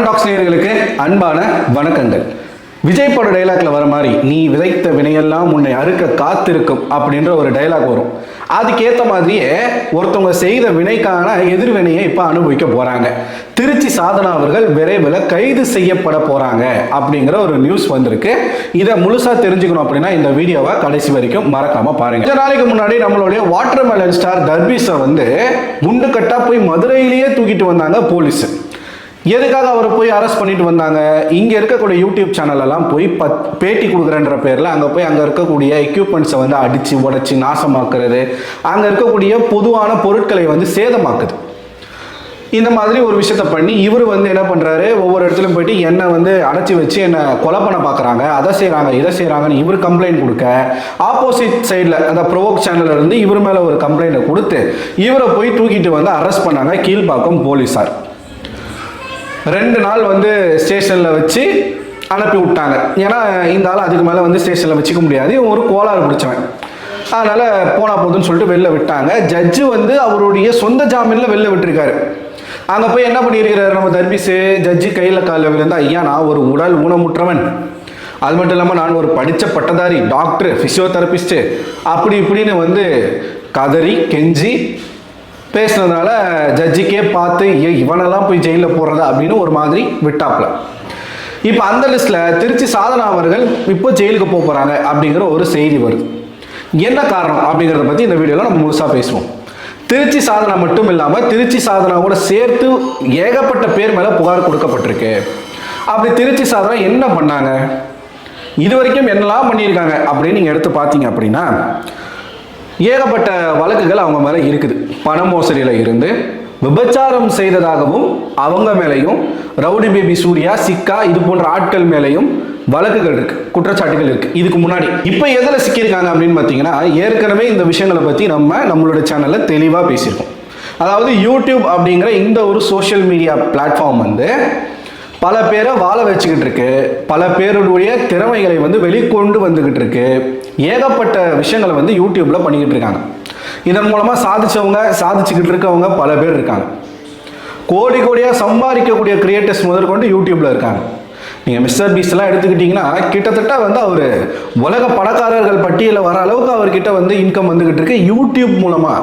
Tax நேயர்களுக்கு அன்பான வணக்கங்கள். விஜய் பட டைலாக்ல வர மாதிரி நீ விதைத்த வினையெல்லாம் உன்னை அறுக்க காத்திருக்கும் அப்படின்ற ஒரு டைலாக் வரும். அதுக்கேற்ற மாதிரியே ஒருத்தவங்க செய்த வினைக்கான எதிர்வினையை இப்போ அனுபவிக்க போறாங்க. திருச்சி சாதனா அவர்கள் விரைவில் கைது செய்யப்பட போறாங்க அப்படிங்கிற ஒரு நியூஸ் வந்திருக்கு. இதை முழுசா தெரிஞ்சுக்கணும் அப்படின்னா இந்த வீடியோவை கடைசி வரைக்கும் மறக்காம பாருங்க. கொஞ்ச நாளைக்கு முன்னாடி நம்மளுடைய வாட்டர்மெலன் ஸ்டார் தர்பீஸை குண்டு கட்டா போய் மதுரையிலேயே தூக்கிட்டு வந்தாங்க போலீஸ். எதுக்காக அவரை போய் அரெஸ்ட் பண்ணிட்டு வந்தாங்க? இங்கே இருக்கக்கூடிய யூடியூப் சேனலெல்லாம் போய் பேட்டி கொடுக்குறன்ற பேரில் அங்கே இருக்கக்கூடிய எக்யூப்மெண்ட்ஸை அடித்து உடச்சி நாசமாக்குறது, அங்கே இருக்கக்கூடிய பொதுவான பொருட்களை சேதமாக்குது. இந்த மாதிரி ஒரு விஷயத்த பண்ணி இவர் என்ன பண்ணுறாரு, ஒவ்வொரு இடத்துலையும் போயிட்டு என்னை அடைச்சி வச்சு என்னை கொலை பண்ண பார்க்குறாங்க, அதை செய்கிறாங்க இதை செய்கிறாங்கன்னு இவர் கம்ப்ளைண்ட் கொடுக்க, ஆப்போசிட் சைடில் அந்த ப்ரோவோக் சேனலில் இருந்து இவர் மேலே ஒரு கம்ப்ளைண்ட்டை கொடுத்து இவரை போய் தூக்கிட்டு அரெஸ்ட் பண்ணாங்க கீழ்ப்பாக்கம் போலீஸார். 2 நாள் ஸ்டேஷனில் வச்சு அனுப்பி விட்டாங்க. ஏன்னா இந்த ஆள் அதுக்கு மேலே ஸ்டேஷனில் வச்சுக்க முடியாது, ஒரு கோளாறு பிடிச்சவன், அதனால் போனா போதுன்னு சொல்லிட்டு வெளில விட்டாங்க. ஜட்ஜு அவருடைய சொந்த ஜாமீனில் வெளில விட்டுருக்காரு. அங்கே போய் என்ன பண்ணியிருக்கிறாரு நம்ம தர்பீஸு, ஜட்ஜி கையில் காலில் விழுந்தா, ஐயா நான் ஒரு உடல் ஊனமுற்றவன், அது மட்டும் இல்லாமல் நான் ஒரு படித்த பட்டதாரி டாக்டர் ஃபிசியோதெரபிஸ்ட்டு அப்படி இப்படின்னு கதறி கெஞ்சி பேசினதுனால ஜட்ஜிக்கே பார்த்து இவனெல்லாம் போய் ஜெயிலில் போடுறதா அப்படின்னு ஒரு மாதிரி விட்டாப்ல. இப்போ அந்த லிஸ்ட்டில் திருச்சி சாதனா அவர்கள் இப்போ ஜெயிலுக்கு போக போகிறாங்க அப்படிங்கிற ஒரு செய்தி வருது. என்ன காரணம் அப்படிங்கிறத பற்றி இந்த வீடியோவில் நம்ம முழுசாக பேசுவோம். திருச்சி சாதனா மட்டும் இல்லாமல் திருச்சி சாதனாவோட சேர்த்து ஏகப்பட்ட பேர் மேலே புகார் கொடுக்கப்பட்டிருக்கு. அப்படி திருச்சி சாதனா என்ன பண்ணாங்க, இது வரைக்கும் என்னெல்லாம் பண்ணியிருக்காங்க அப்படின்னு நீங்கள் எடுத்து பார்த்தீங்க அப்படின்னா ஏகப்பட்ட வழக்குகள் அவங்க மேலே இருக்குது. பண மோசடியில் இருந்து விபச்சாரம் செய்ததாகவும் அவங்க மேலேயும், ரவுடி பேபி சூர்யா, சிக்கா இது போன்ற ஆட்கள் மேலேயும் வழக்குகள் இருக்கு, குற்றச்சாட்டுகள் இருக்கு. இதுக்கு முன்னாடி இப்போ எதில் சிக்கியிருக்காங்க அப்படின்னு பார்த்தீங்கன்னா, ஏற்கனவே இந்த விஷயங்களை பற்றி நம்மளோட சேனலில் தெளிவாக பேசியிருக்கோம். அதாவது யூடியூப் அப்படிங்கிற இந்த ஒரு சோஷியல் மீடியா பிளாட்ஃபார்ம் பல பேரை வாழ வச்சுக்கிட்டு இருக்கு, பல பேருடைய திறமைகளை வெளிக்கொண்டு வந்துகிட்டு இருக்கு, ஏகப்பட்ட விஷயங்களை யூடியூப்ல பண்ணிக்கிட்டு இருக்காங்க. இதன் மூலமா சாதிச்சுக்கிட்டு இருக்கவங்க பல பேர் இருக்காங்க. கோடி கோடியாக சம்பாதிக்கக்கூடிய கிரியேட்டர்ஸ் முதற்கொண்டு யூடியூப்ல இருக்காங்க. நீங்க மிஸ்டர் பீஸ் எல்லாம் எடுத்துக்கிட்டீங்கன்னா கிட்டத்தட்ட அவர் உலக பணக்காரர்கள் பட்டியலில் வர அளவுக்கு அவர்கிட்ட இன்கம் வந்துகிட்டு இருக்கு யூடியூப் மூலமா.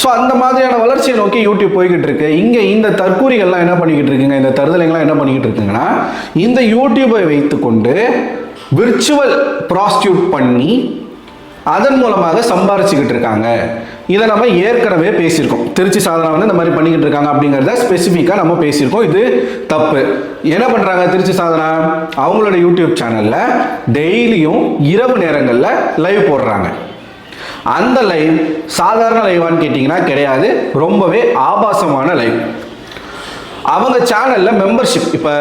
ஸோ அந்த மாதிரியான வளர்ச்சியை நோக்கி யூடியூப் போய்கிட்டு இருக்கு. இங்கே இந்த தற்கூரிகள்லாம் என்ன பண்ணிக்கிட்டு இருக்குங்க, இந்த தருதலைங்கள்லாம் என்ன பண்ணிக்கிட்டு இருக்குங்கன்னா, இந்த யூடியூப்பை வைத்துக்கொண்டு விர்ச்சுவல் ப்ராஸ்டியூட் பண்ணி அதன் மூலமாக சம்பாரிச்சுக்கிட்டு இருக்காங்க. இதை நம்ம ஏற்கனவே பேசியிருக்கோம். திருச்சி சாதனா இந்த மாதிரி பண்ணிக்கிட்டு இருக்காங்க அப்படிங்கிறத ஸ்பெசிஃபிக்காக நம்ம பேசியிருக்கோம். இது தப்பு. என்ன பண்ணுறாங்க திருச்சி சாதனா, அவங்களோட யூடியூப் சேனலில் டெய்லியும் இரவு நேரங்களில் லைவ் போடுறாங்க. அந்த லைவ் சாதாரண லைவான்னு கேட்டிங்கன்னா கிடையாது, ரொம்பவே ஆபாசமான லைவ். அவங்க சேனலில் மெம்பர்ஷிப், இப்போ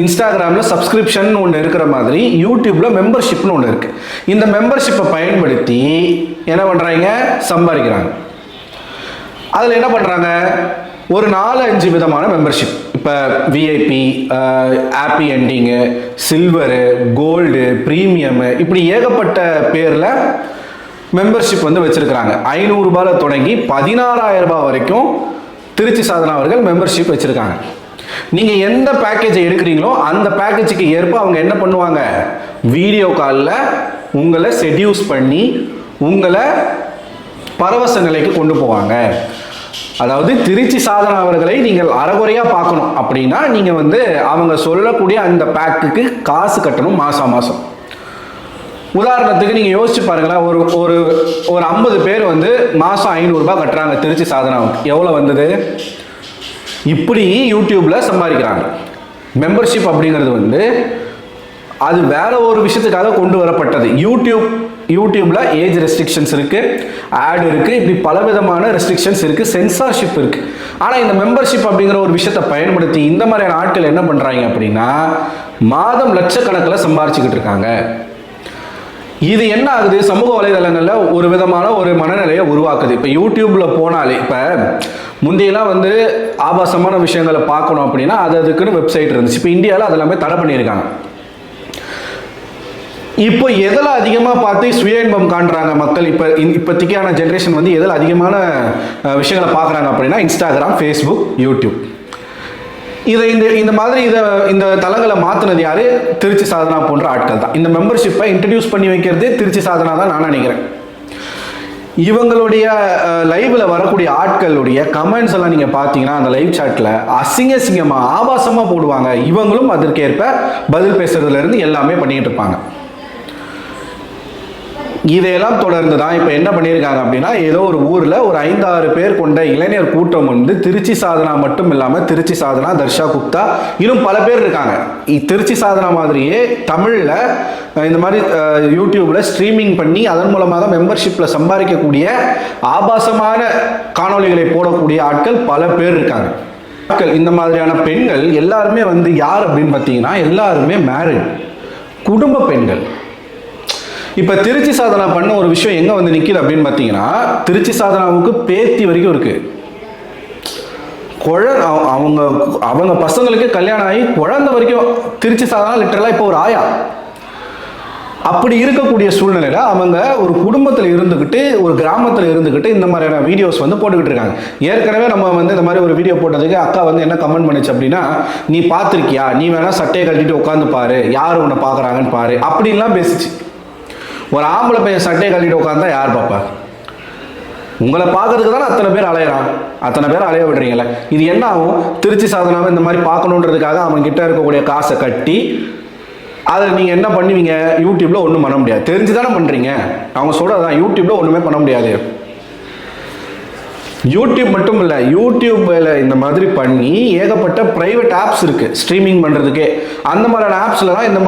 இன்ஸ்டாகிராமில் சப்ஸ்கிரிப்ஷன் ஒன்று இருக்கிற மாதிரி யூடியூப்பில் மெம்பர்ஷிப்னு ஒன்று இருக்குது. இந்த மெம்பர்ஷிப்பை பயன்படுத்தி என்ன பண்ணுறாங்க, சம்பாதிக்கிறாங்க. அதில் என்ன பண்ணுறாங்க, ஒரு 4-5 விதமான மெம்பர்ஷிப், இப்போ VIP, happy ending, silver, gold, premium, இப்படி ஏகப்பட்ட பேரில் மெம்பர்ஷிப் வச்சிருக்கிறாங்க. 500 ரூபாயில் தொடங்கி 16,000 ரூபாய் வரைக்கும் திருச்சி சாதனா அவர்கள் மெம்பர்ஷிப் வச்சிருக்காங்க. நீங்க எந்த பேக்கேஜை எடுக்கிறீங்களோ அந்த பேக்கேஜுக்கு ஏற்ப அவங்க என்ன பண்ணுவாங்க, வீடியோ காலில் உங்களை செடியூஸ் பண்ணி உங்களை பரவச நிலைக்கு கொண்டு போவாங்க. அதாவது திருச்சி சாதனா அவர்களை நீங்கள் அறகுறையா பார்க்கணும் அப்படின்னா நீங்க அவங்க சொல்லக்கூடிய அந்த பேக்குக்கு காசு கட்டணும் மாசம். உதாரணத்துக்கு நீங்க யோசிச்சு பாருங்களேன், ஒரு 50 பேர் மாசம் 500 ரூபாய் கட்டுறாங்க திருச்சி சாதனாவுக்கு, எவ்வளவு வந்தது? இப்படி யூடியூப்ல சம்பாதிக்கிறாங்க. மெம்பர்ஷிப் அப்படிங்கிறது அது வேற ஒரு விஷயத்துக்காக கொண்டு வரப்பட்டது. யூடியூப்ல ஏஜ் ரெஸ்ட்ரிக்ஷன்ஸ் இருக்கு, ஆட் இருக்கு, இப்படி பலவிதமான ரெஸ்ட்ரிக்ஷன்ஸ் இருக்கு, சென்சார்ஷிப் இருக்கு. ஆனா இந்த மெம்பர்ஷிப் அப்படிங்கிற ஒரு விஷயத்தை பயன்படுத்தி இந்த மாதிரியான ஆட்கள் என்ன பண்றாங்க அப்படின்னா மாதம் லட்சக்கணக்கில் சம்பாரிச்சுக்கிட்டு இருக்காங்க. இது என்ன ஆகுது, சமூக வலைதளங்களில் ஒரு விதமான ஒரு மனநிலையை உருவாக்குது. இப்போ யூடியூப்ல போனாலே, இப்போ முந்தையெல்லாம் ஆபாசமான விஷயங்களை பார்க்கணும் அப்படின்னா அதுக்குன்னு வெப்சைட் இருந்துச்சு. இப்போ இந்தியாவில் அதெல்லாமே தடை பண்ணியிருக்காங்க. இப்போ எதில் அதிகமாக பார்த்து சுய இன்பம் காண்றாங்க மக்கள், இப்போதைக்கான ஜென்ரேஷன் எதில் அதிகமான விஷயங்களை பார்க்குறாங்க அப்படின்னா இன்ஸ்டாகிராம், ஃபேஸ்புக், யூடியூப். இந்த மாதிரி இந்த தளங்களை மாற்றினது யாரு? திருச்சி சாதனா போன்ற ஆட்கள் தான். இந்த மெம்பர்ஷிப்பை இன்ட்ரடியூஸ் பண்ணி வைக்கிறதே திருச்சி சாதனா தான் நான் நினைக்கிறேன். இவங்களுடைய லைவ்ல வரக்கூடிய ஆட்களுடைய கமெண்ட்ஸ் எல்லாம் நீங்க பாத்தீங்கன்னா அந்த லைவ் சாட்ல அசிங்கமா ஆபாசமா போடுவாங்க. இவங்களும் அதற்கேற்ப பதில் பேசுறதுல இருந்து எல்லாமே பண்ணிட்டு இருப்பாங்க. இதையெல்லாம் தொடர்ந்து தான் இப்போ என்ன பண்ணியிருக்காங்க அப்படின்னா, ஏதோ ஒரு ஊரில் ஒரு 5-6 பேர் கொண்ட இளைஞர் கூட்டம் வந்து திருச்சி சாதனா மட்டும் இல்லாமல் திருச்சி சாதனா, தர்ஷா குப்தா, இன்னும் பல பேர் இருக்காங்க. திருச்சி சாதனா மாதிரியே தமிழில் இந்த மாதிரி யூடியூப்பில் ஸ்ட்ரீமிங் பண்ணி அதன் மூலமாக மெம்பர்ஷிப்பில் சம்பாதிக்கக்கூடிய ஆபாசமான காணொலிகளை போடக்கூடிய ஆட்கள் பல பேர் இருக்காங்க. இந்த மாதிரியான பெண்கள் எல்லாருமே வந்து யார் அப்படின்னு பார்த்தீங்கன்னா, எல்லாருமே மேரிட், குடும்ப பெண்கள். இப்போ திருச்சி சாதனா பண்ண ஒரு விஷயம் எங்கே வந்து நிற்கிது அப்படின்னு பார்த்தீங்கன்னா, திருச்சி சாதனாவுக்கு பேத்தி வரைக்கும் இருக்கு. அவங்க பசங்களுக்கு கல்யாணம் ஆகி குழந்தை வரைக்கும் திருச்சி சாதனா லிட்டரலாக இப்போ ஒரு ஆயா. அப்படி இருக்கக்கூடிய சூழ்நிலையில் அவங்க ஒரு குடும்பத்தில் இருந்துக்கிட்டு, ஒரு கிராமத்தில் இருந்துக்கிட்டு இந்த மாதிரியான வீடியோஸ் வந்து போட்டுக்கிட்டு இருக்காங்க. ஏற்கனவே நம்ம வந்து இந்த மாதிரி ஒரு வீடியோ போட்டதுக்கு அக்கா வந்து என்ன கமெண்ட் பண்ணிச்சு அப்படின்னா, நீ பார்த்துருக்கியா, நீ வேணா சட்டையை கட்டிட்டு உட்காந்து பாரு, யார் உன்னை பார்க்குறாங்கன்னு பாரு அப்படின்லாம் பேசிச்சு. ஒரு ஆம்பளை பையன் சட்டையை கட்டிட்டு உட்காந்தா யார் பாப்பா? உங்களை பார்க்கறதுக்கு தானே அத்தனை பேர் அலையிறான், அத்தனை பேர் அலைய விடுறீங்களே. இது என்ன ஆகும்? திருச்சி சாதனாவை இந்த மாதிரி பார்க்கணுன்றதுக்காக அவன் கிட்ட இருக்கக்கூடிய காசை கட்டி அதில் நீங்கள் என்ன பண்ணுவீங்க? யூடியூப்ல ஒன்றும் பண்ண முடியாது. தெரிஞ்சு தானே பண்ணுறீங்க. அவங்க சொல்றதான், யூடியூப்ல ஒன்றுமே பண்ண முடியாது. யூடியூப் மட்டும் இல்லை, யூடியூப்ல இந்த மாதிரி பண்ணி ஏகப்பட்ட பிரைவேட் ஆப்ஸ் இருக்கு ஸ்ட்ரீமிங் பண்ணுறதுக்கே. அந்த மாதிரியான ஆப்ஸ்ல தான் இந்த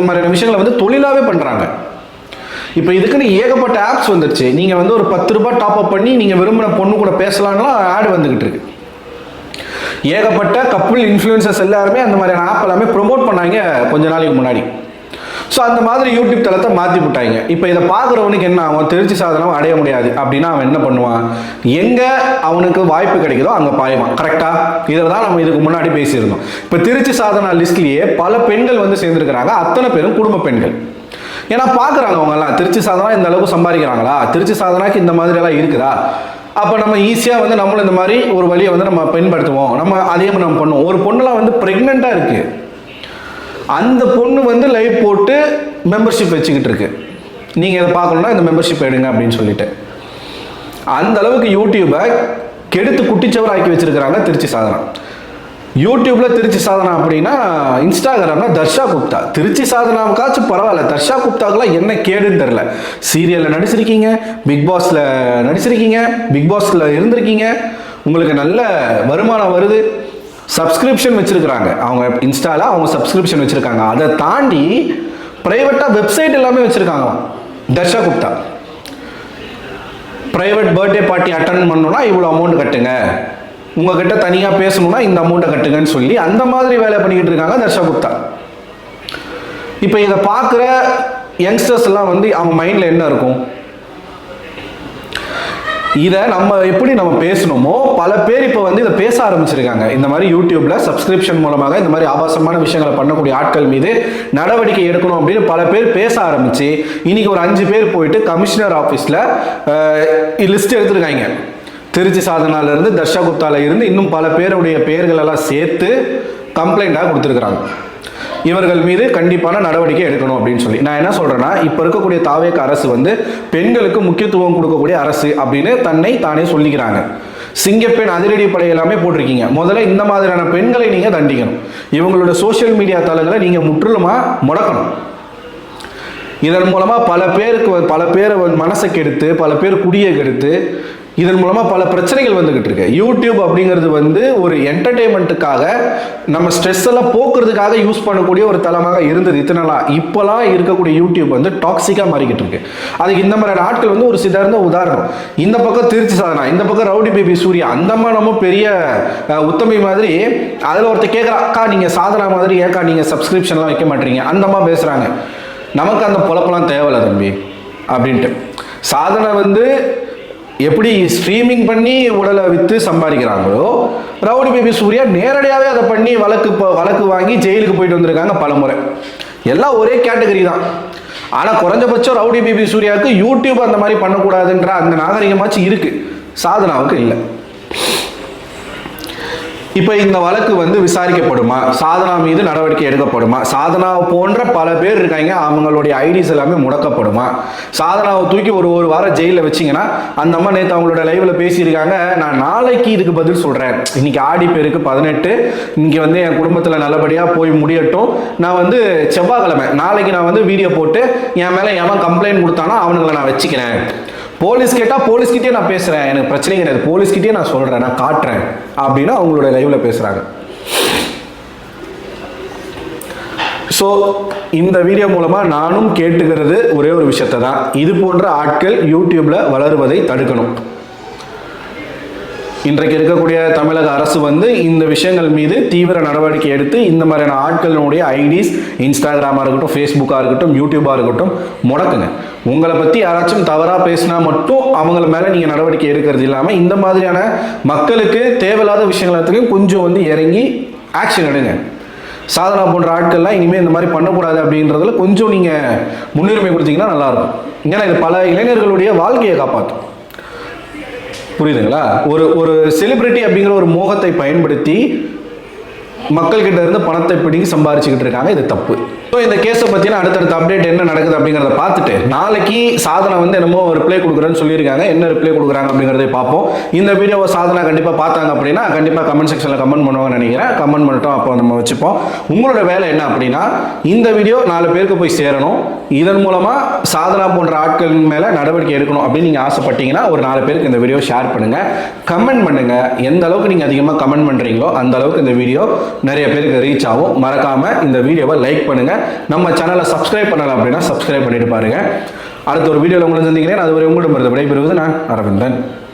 மாதிரியான விஷயங்களை வந்து தொழிலாகவே பண்ணுறாங்க. இப்போ இதுக்குன்னு ஏகப்பட்ட ஆப்ஸ் வந்துருச்சு. நீங்கள் வந்து ஒரு 10 ரூபாய் டாப் அப் பண்ணி நீங்கள் விரும்பின பொண்ணு கூட பேசலாம்னா ஆட் வந்துகிட்டு இருக்கு. ஏகப்பட்ட கப்புள் இன்ஃப்ளூயன்சர்ஸ் எல்லாருமே அந்த மாதிரியான ஆப் எல்லாமே ப்ரொமோட் பண்ணாங்க கொஞ்ச நாளைக்கு முன்னாடி. ஸோ அந்த மாதிரி யூடியூப் தளத்தை மாற்றி விட்டாங்க. இப்போ இதை பார்க்குறவனுக்கு என்ன ஆகும்? திருச்சி சாதனாவை அடைய முடியாது அப்படின்னா அவன் என்ன பண்ணுவான்? எங்கே அவனுக்கு வாய்ப்பு கிடைக்குதோ அங்கே பாய்வான். கரெக்டாக? இதை தான் நம்ம இதுக்கு முன்னாடி பேசியிருந்தோம். இப்போ திருச்சி சாதனா லிஸ்ட்லேயே பல பெண்கள் வந்து சேர்ந்துருக்கிறாங்க. அத்தனை பேரும் குடும்ப பெண்கள். ஏன்னா பார்க்குறாங்க அவங்கெல்லாம் திருச்சி சாதனா இந்த அளவுக்கு சம்பாதிக்கிறாங்களா, திருச்சி சாதனாக்கு இந்த மாதிரியெல்லாம் இருக்குதா, அப்போ நம்ம ஈஸியாக வந்து நம்மளும் இந்த மாதிரி ஒரு வழியை வந்து நம்ம பயன்படுத்துவோம், நம்ம அதே மாதிரி நம்ம பண்ணுவோம். ஒரு பொண்ணுலாம் வந்து ப்ரெக்னெண்ட்டாக இருக்குது, அந்த பொண்ணு வந்து லைவ் போட்டு மெம்பர்ஷிப் வச்சுக்கிட்டு இருக்கு. நீங்கள் இதை பார்க்கணுன்னா இந்த மெம்பர்ஷிப் எடுங்க அப்படின்னு சொல்லிட்டு அந்த அளவுக்கு யூடியூபை கெடுத்து குட்டிச்சவர் ஆக்கி வச்சிருக்கிறாங்க திருச்சி சாதனா. யூடியூப்ல திருச்சி சாதனா அப்படின்னா, இன்ஸ்டாகிராம்ல தர்ஷா குப்தா. திருச்சி சாதனாவுக்காச்சும் பரவாயில்ல, தர்ஷா குப்தாக்கெல்லாம் என்ன கேடுன்னு தெரியல. சீரியல்ல நடிச்சிருக்கீங்க, பிக் பாஸ்ல நடிச்சிருக்கீங்க, பிக் பாஸ்ல இருந்திருக்கீங்க, உங்களுக்கு நல்ல வருமானம் வருது, சப்ஸ்கிரிப்ஷன் வச்சிருக்கிறாங்க அவங்க இன்ஸ்டால, அவங்க சப்ஸ்கிரிப்ஷன் வச்சிருக்காங்க. அதை தாண்டி பிரைவேட்டா வெப்சைட் எல்லாமே வச்சிருக்காங்க Darsha Gupta. Private birthday party attend பண்ணணும்னா இவ்வளோ அமௌண்ட் கட்டுங்க, உங்ககிட்ட தனியாக பேசணும்னா இந்த அமௌண்ட்டை கட்டுங்கன்னு சொல்லி அந்த மாதிரி வேலை பண்ணிக்கிட்டு இருக்காங்க தர்ஷா குப்தா. இப்போ இதை பார்க்குற யங்ஸ்டர்ஸ் எல்லாம் வந்து அவன் மைண்டில் என்ன இருக்கும்? இதை நம்ம எப்படி நம்ம பேசணுமோ பல பேர் இப்போ வந்து இதை பேச ஆரம்பிச்சிருக்காங்க. இந்த மாதிரி யூடியூப்ல சப்ஸ்கிரிப்ஷன் மூலமாக இந்த மாதிரி ஆபாசமான விஷயங்களை பண்ணக்கூடிய ஆட்கள் மீது நடவடிக்கை எடுக்கணும் அப்படின்னு பல பேர் பேச ஆரம்பிச்சு இன்னைக்கு ஒரு 5 பேர் போயிட்டு கமிஷனர் ஆஃபீஸில் லிஸ்ட் எடுத்துருக்காங்க. திருச்சி சாதனால இருந்து, தர்ஷா குப்தால இருந்து இன்னும் பல பேருடைய பெயர்கள் எல்லாம் சேர்த்து கம்ப்ளைண்டாக கொடுத்துருக்குறாங்க. இவர்கள் மீது கண்டிப்பான நடவடிக்கை எடுக்கணும் அப்படின்னு சொல்லி. நான் என்ன சொல்றேன்னா, இப்போ இருக்கக்கூடிய தாவேக அரசு வந்து பெண்களுக்கு முக்கியத்துவம் கொடுக்கக்கூடிய அரசு அப்படின்னு தன்னை தானே சொல்லிக்கிறாங்க. சிங்கப்பெண் அதிரடி படை எல்லாமே போட்டிருக்கீங்க. முதல்ல இந்த மாதிரியான பெண்களை நீங்க தண்டிக்கணும். இவங்களோட சோசியல் மீடியா தளங்களை நீங்க முற்றிலுமா முடக்கணும். இதன் மூலமா பல பேர் மனசை கெடுத்து, பல பேர் குடியை கெடுத்து, இதன் மூலமா பல பிரச்சனைகள் வந்துகிட்டு இருக்கு. யூடியூப் அப்படிங்கிறது வந்து ஒரு என்டர்டெயின்மெண்ட்டுக்காக, நம்ம ஸ்ட்ரெஸ் எல்லாம் போக்குறதுக்காக யூஸ் பண்ணக்கூடிய ஒரு தளமாக இருந்தது இத்தனை நாள். இப்போலாம் இருக்கக்கூடிய யூடியூப் வந்து டாக்ஸிக்காக மாறிக்கிட்டு இருக்கு. அதுக்கு இந்த மாதிரி ஆட்கள் வந்து ஒரு சிறந்த உதாரணம். இந்த பக்கம் திருச்சி சாதனா, இந்த பக்கம் ரவுடி பேபி சூர்யா, அந்த மாதிரி நம்ம பெரிய உத்தமி மாதிரி. அதில் ஒருத்தர் கேட்குறா, அக்கா நீங்கள் சாதனா மாதிரி ஏக்கா நீங்கள் சப்ஸ்கிரிப்ஷன்லாம் வைக்க மாட்டீங்க, அந்தமா பேசுகிறாங்க. நமக்கு அந்த பொழப்பெல்லாம் தேவையில்ல தம்பி அப்படின்ட்டு. சாதனை வந்து எப்படி ஸ்ட்ரீமிங் பண்ணி உடலை விற்று சம்பாதிக்கிறாங்களோ, ரவுடி பேபி சூர்யா நேரடியாகவே அதை பண்ணி வழக்கு வாங்கி ஜெயிலுக்கு போயிட்டு வந்திருக்காங்க பல முறை. எல்லாம் ஒரே கேட்டகரி தான். ஆனால் குறைஞ்சபட்சம் ரவுடி பேபி சூர்யாவுக்கு யூடியூப் அந்த மாதிரி பண்ணக்கூடாதுன்ற அந்த நாகரிகமாச்சும் இருக்கு, சாதனாவுக்கு இல்லை. இப்போ இந்த வழக்கு வந்து விசாரிக்கப்படுமா, சாதனா மீது நடவடிக்கை எடுக்கப்படுமா, சாதனா போன்ற பல பேர் இருக்காங்க அவங்களுடைய ஐடிஸ் எல்லாமே முடக்கப்படுமா, சாதனாவை தூக்கி ஒரு வாரம் ஜெயிலில் வச்சிங்கன்னா அந்த அம்மா நேற்று அவங்களோட லைவ்ல பேசியிருக்காங்க, நான் நாளைக்கு இதுக்கு பதில் சொல்கிறேன், இன்னைக்கு ஆடி பேருக்கு 18, இன்னைக்கு வந்து என் குடும்பத்தில் நல்லபடியாக போய் முடியட்டும், நான் வந்து செவ்வாய்க்கிழமை நாளைக்கு நான் வந்து வீடியோ போட்டு என் மேலே எவன் கம்ப்ளைண்ட் கொடுத்தானோ அவனுங்களை நான் வச்சுக்கிறேன், போலீஸ் கேட்டால் போலீஸ்கிட்டே நான் பேசுகிறேன், எனக்கு பிரச்சனை கிடையாது, போலீஸ்கிட்டே நான் சொல்கிறேன், நான் காட்டுறேன் அப்படின்னு அவங்களோட லைவ்ல பேசுகிறாங்க. ஸோ இந்த வீடியோ மூலமாக நானும் கேட்டுக்கிறது ஒரே ஒரு விஷயத்தை தான், இது போன்ற ஆட்கள் யூடியூப்ல வளருவதை தடுக்கணும். இன்றைக்கு இருக்கக்கூடிய தமிழக அரசு வந்து இந்த விஷயங்கள் மீது தீவிர நடவடிக்கை எடுத்து இந்த மாதிரியான ஆட்களுடைய ஐடிஸ் இன்ஸ்டாகிராமாக இருக்கட்டும், ஃபேஸ்புக்காக இருக்கட்டும், யூடியூபாக இருக்கட்டும் முடக்குங்க. உங்களை பற்றி யாராச்சும் தவறாக பேசினா மட்டும் அவங்கள மேலே நீங்கள் நடவடிக்கை எடுக்கிறது இல்லாமல் இந்த மாதிரியான மக்களுக்கு தேவையில்லாத விஷயங்களுக்கும் கொஞ்சம் வந்து இறங்கி ஆக்ஷன் எடுங்க. சாதனா போன்ற ஆட்கள்லாம் இனிமேல் இந்த மாதிரி பண்ணக்கூடாது அப்படின்றதுல கொஞ்சம் நீங்கள் முன்னுரிமை கொடுத்தீங்கன்னா நல்லாயிருக்கும். ஏன்னா இது பல இளைஞர்களுடைய வாழ்க்கையை காப்பாற்றும். புரியுதுங்களா? ஒரு செலிபிரிட்டி அப்படிங்கிற ஒரு மோகத்தை பயன்படுத்தி மக்கள்கிட்ட இருந்து பணத்தை பிடிங்கி சம்பாரிச்சுக்கிட்டு இருக்காங்க, இது தப்பு. ஸோ இந்த கேஸை பற்றின அடுத்தடுத்த அப்டேட் என்ன நடக்குது அப்படிங்கிறத பார்த்துட்டு நாளைக்கு சாதனா வந்து என்னமோ ரிப்ளை கொடுக்குறேன்னு சொல்லியிருக்காங்க, என்ன ரிப்ளை கொடுக்குறாங்க அப்படிங்கிறத பார்ப்போம். இந்த வீடியோவை சாதனா கண்டிப்பாக பார்த்தாங்க அப்படின்னா கண்டிப்பாக கமெண்ட் செக்ஷனில் கமெண்ட் பண்ணுவாங்கன்னு நினைக்கிறேன். கமெண்ட் பண்ணிட்டோம், அப்போ நம்ம வச்சுப்போம். உங்களோட வேலை என்ன அப்படின்னா இந்த வீடியோ 4 பேருக்கு போய் சேரணும், இதன் மூலமாக சாதனா போன்ற ஆட்கள் மேலே நடவடிக்கை எடுக்கணும் அப்படின்னு நீங்கள் ஆசைப்பட்டீங்கன்னா ஒரு 4 பேருக்கு இந்த வீடியோ ஷேர் பண்ணுங்கள், கமெண்ட் பண்ணுங்கள். எந்த அளவுக்கு நீங்கள் அதிகமாக கமெண்ட் பண்ணுறீங்களோ அந்த அளவுக்கு இந்த வீடியோ நிறைய பேருக்கு ரீச் ஆகும். மறக்காமல் இந்த வீடியோவை லைக் பண்ணுங்கள். நம்ம சேனலை சப்ஸ்கிரைப் பண்ணலாம் அப்படின்னா சப்ஸ்கிரைப் பண்ணிட்டு பாருங்க. அடுத்த ஒரு வீடியோவில் உங்களை சந்திக்கிறேன். அதுவரை உங்களிடமிருந்து விடைபெறுவது நான் அரவிந்தன்.